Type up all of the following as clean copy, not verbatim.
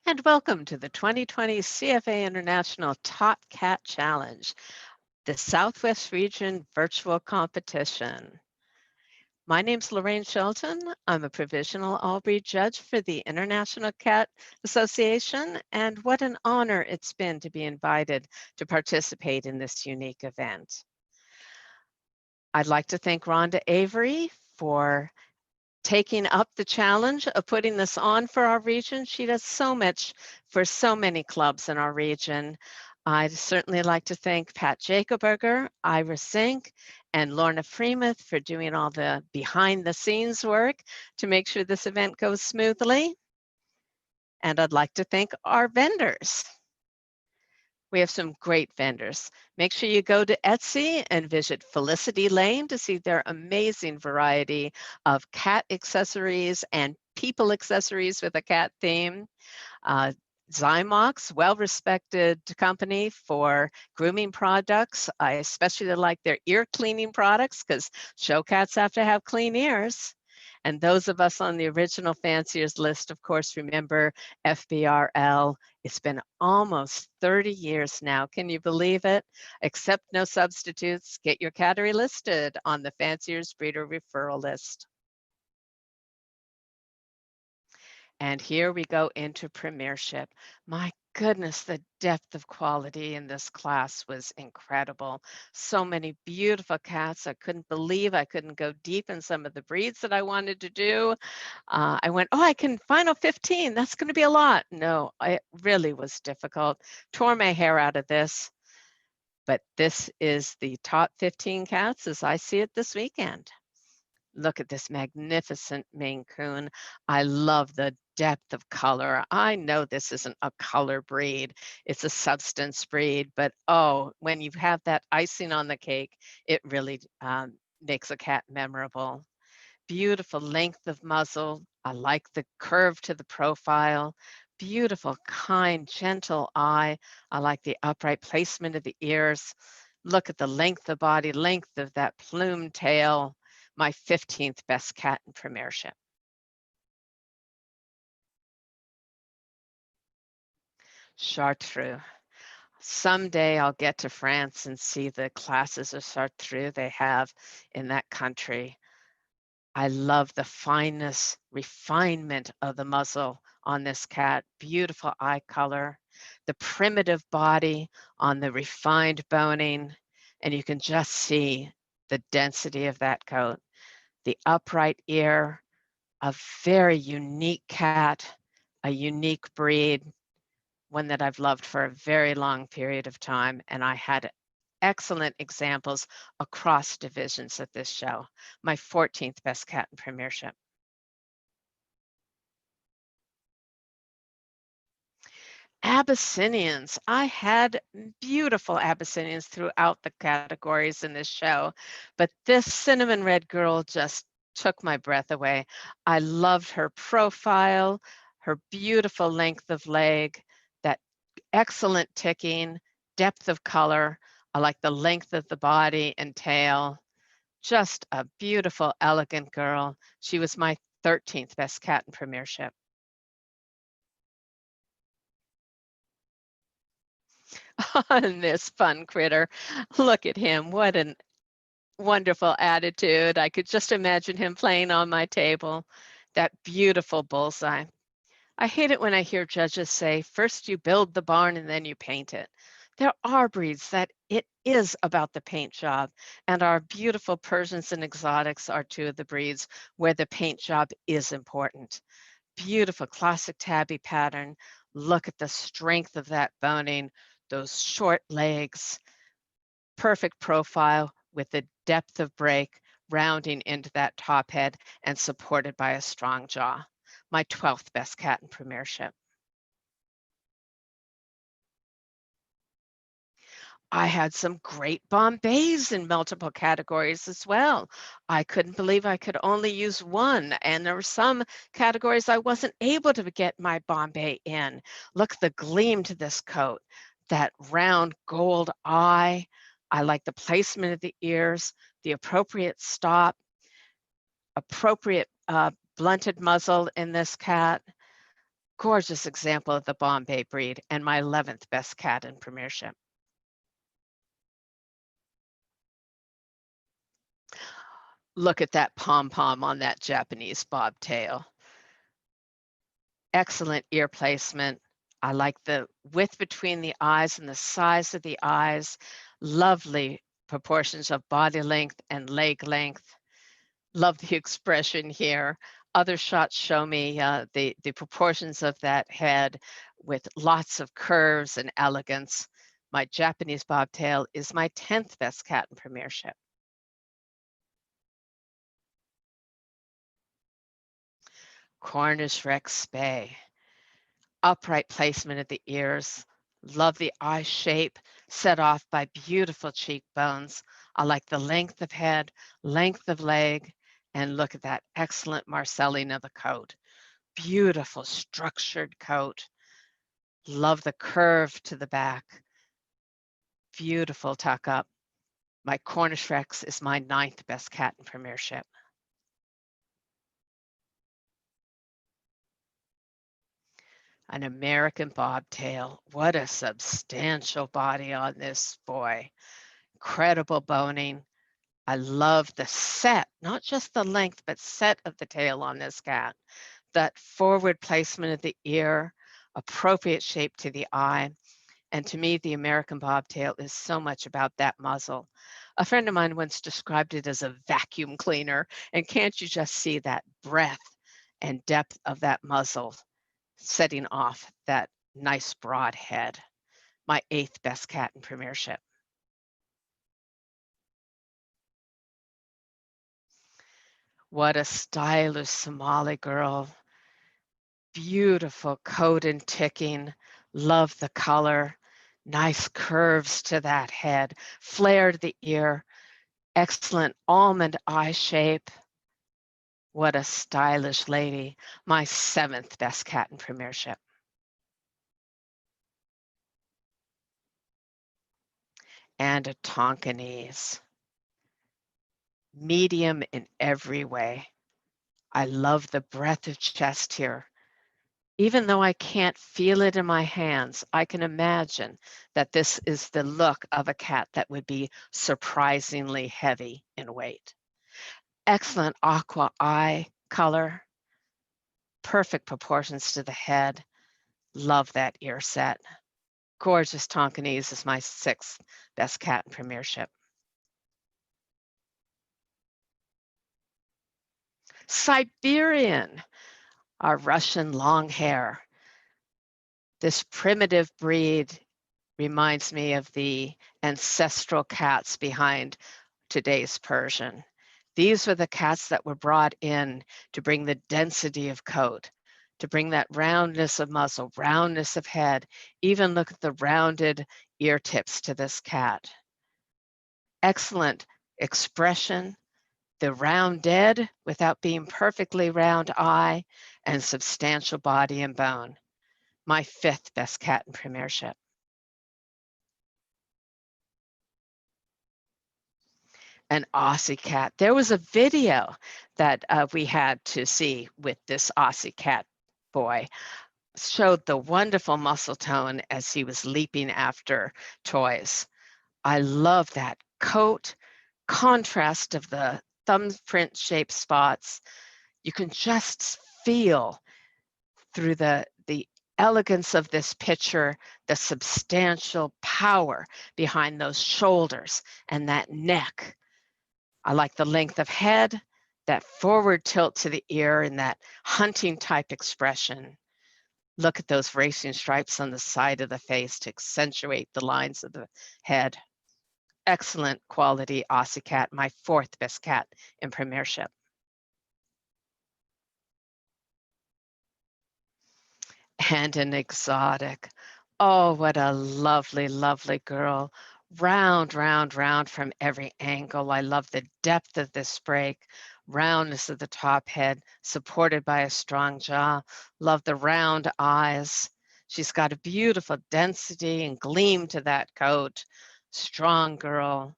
And welcome to the 2020 CFA International Top Cat Challenge, the Southwest Region virtual competition. My name's Lorraine Shelton. I'm a provisional all-breed judge for the International Cat Association, and what an honor it's been to be invited to participate in this unique event. I'd like to thank Rhonda Avery for taking up the challenge of putting this on for our region. She does so much for so many clubs in our region. I'd certainly like to thank Pat Jacoberger, Ira Zink, and Lorna Freemuth for doing all the behind the scenes work to make sure this event goes smoothly. And I'd like to thank our vendors. We have some great vendors. Make sure you go to Etsy and visit Felicity Lane to see their amazing variety of cat accessories and people accessories with a cat theme. Zymox, well-respected company for grooming products. I especially like their ear cleaning products because show cats have to have clean ears. And those of us on the original fanciers list, of course, remember FBRL. It's been almost 30 years now. Can you believe it? Accept no substitutes. Get your cattery listed on the fanciers breeder referral list. And here we go into Premiership. My goodness, the depth of quality in this class was incredible. So many beautiful cats. I couldn't believe I couldn't go deep in some of the breeds that I wanted to do. I went, oh, I can final 15. That's going to be a lot. No, it really was difficult. Tore my hair out of this. But this is the top 15 cats as I see it this weekend. Look at this magnificent Maine Coon. I love the depth of color. I know this isn't a color breed, it's a substance breed, but oh, when you have that icing on the cake, it really makes a cat memorable. Beautiful length of muzzle. I like the curve to the profile. Beautiful, kind, gentle eye. I like the upright placement of the ears. Look at the length of body, length of that plume tail. My 15th best cat in Premiership. Chartreux. Someday I'll get to France and see the classes of Chartreux they have in that country. I love the fineness, refinement of the muzzle on this cat. Beautiful eye color, the primitive body on the refined boning, and you can just see the density of that coat. The upright ear, a very unique cat, a unique breed, one that I've loved for a very long period of time. And I had excellent examples across divisions at this show. My 14th best cat in Premiership. Abyssinians. I had beautiful Abyssinians throughout the categories in this show, but this cinnamon red girl just took my breath away. I loved her profile, her beautiful length of leg, that excellent ticking, depth of color. I like the length of the body and tail. Just a beautiful, elegant girl. She was my 13th best cat in Premiership. On this fun critter. Look at him. What a wonderful attitude. I could just imagine him playing on my table. That beautiful bullseye. I hate it when I hear judges say, first you build the barn and then you paint it. There are breeds that it is about the paint job, and our beautiful Persians and exotics are two of the breeds where the paint job is important. Beautiful classic tabby pattern. Look at the strength of that boning, those short legs, perfect profile with the depth of break rounding into that top head and supported by a strong jaw. My 12th best cat in Premiership. I had some great Bombays in multiple categories as well. I couldn't believe I could only use one, and there were some categories I wasn't able to get my Bombay in. Look at the gleam to this coat, that round gold eye. I like the placement of the ears, the appropriate stop, appropriate blunted muzzle in this cat. Gorgeous example of the Bombay breed and my 11th best cat in Premiership. Look at that pom-pom on that Japanese bobtail. Excellent ear placement. I like the width between the eyes and the size of the eyes. Lovely proportions of body length and leg length. Love the expression here. Other shots show me the proportions of that head with lots of curves and elegance. My Japanese bobtail is my 10th best cat in Premiership. Cornish Rex Spay. Upright placement of the ears. Love the eye shape set off by beautiful cheekbones. I like the length of head, length of leg, and look at that excellent marcelling of the coat. Beautiful structured coat. Love the curve to the back. Beautiful tuck up. My Cornish Rex is my 9th best cat in Premiership. An American bobtail. What a substantial body on this boy. Incredible boning. I love the set, not just the length, but set of the tail on this cat. That forward placement of the ear, appropriate shape to the eye. And to me, the American bobtail is so much about that muzzle. A friend of mine once described it as a vacuum cleaner. And can't you just see that breadth and depth of that muzzle setting off that nice broad head? My 8th best cat in Premiership. What a stylish Somali girl. Beautiful coat and ticking. Love the color. Nice curves to that head. Flare to the ear. Excellent almond eye shape. What a stylish lady. My 7th best cat in Premiership. And a Tonkinese. Medium in every way. I love the breadth of chest here. Even though I can't feel it in my hands, I can imagine that this is the look of a cat that would be surprisingly heavy in weight. Excellent aqua eye color, perfect proportions to the head. Love that ear set. Gorgeous Tonkinese is my 6th best cat in Premiership. Siberian, our Russian long hair. This primitive breed reminds me of the ancestral cats behind today's Persian. These were the cats that were brought in to bring the density of coat, to bring that roundness of muzzle, roundness of head. Even look at the rounded ear tips to this cat. Excellent expression, the rounded without being perfectly round eye, and substantial body and bone. My 5th best cat in Premiership. An Ocicat. There was a video that we had to see with this Ocicat boy. Showed the wonderful muscle tone as he was leaping after toys. I love that coat, contrast of the thumbprint shaped spots. You can just feel through the elegance of this picture, the substantial power behind those shoulders and that neck. I like the length of head, that forward tilt to the ear, and that hunting type expression. Look at those racing stripes on the side of the face to accentuate the lines of the head. Excellent quality Ocicat, my 4th best cat in Premiership. And an exotic. Oh, what a lovely, lovely girl. Round, round, round from every angle. I love the depth of this break, roundness of the top head, supported by a strong jaw. Love the round eyes. She's got a beautiful density and gleam to that coat. Strong girl.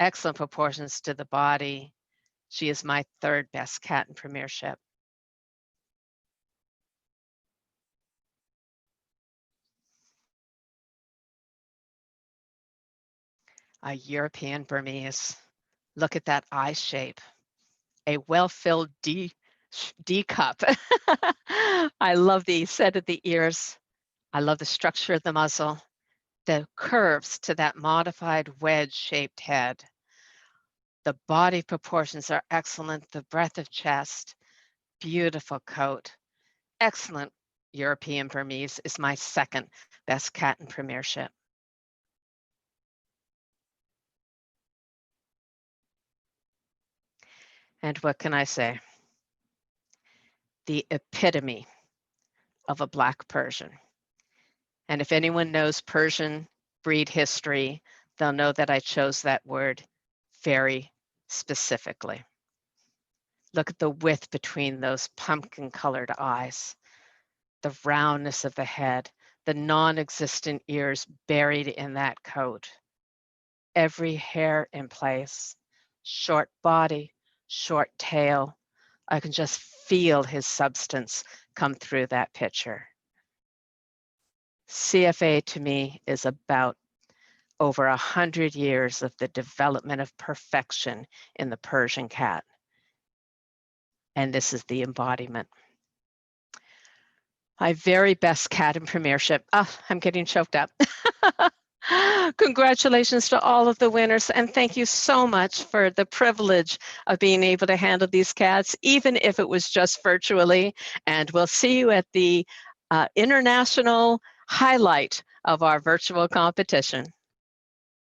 Excellent proportions to the body. She is my 3rd best cat in Premiership. A European Burmese. Look at that eye shape. A well-filled D cup. I love the set of the ears. I love the structure of the muzzle, the curves to that modified wedge-shaped head. The body proportions are excellent. The breadth of chest, beautiful coat. Excellent European Burmese is my second best cat in Premiership. And what can I say? The epitome of a black Persian. And if anyone knows Persian breed history, they'll know that I chose that word very specifically. Look at the width between those pumpkin-colored eyes, the roundness of the head, the non-existent ears buried in that coat. Every hair in place, short body, short tail. I can just feel his substance come through that picture. CFA to me is about over 100 years of the development of perfection in the Persian cat. And this is the embodiment. My very best cat in Premiership. Oh, I'm getting choked up. Congratulations to all of the winners, and thank you so much for the privilege of being able to handle these cats, even if it was just virtually. And we'll see you at the international highlight of our virtual competition.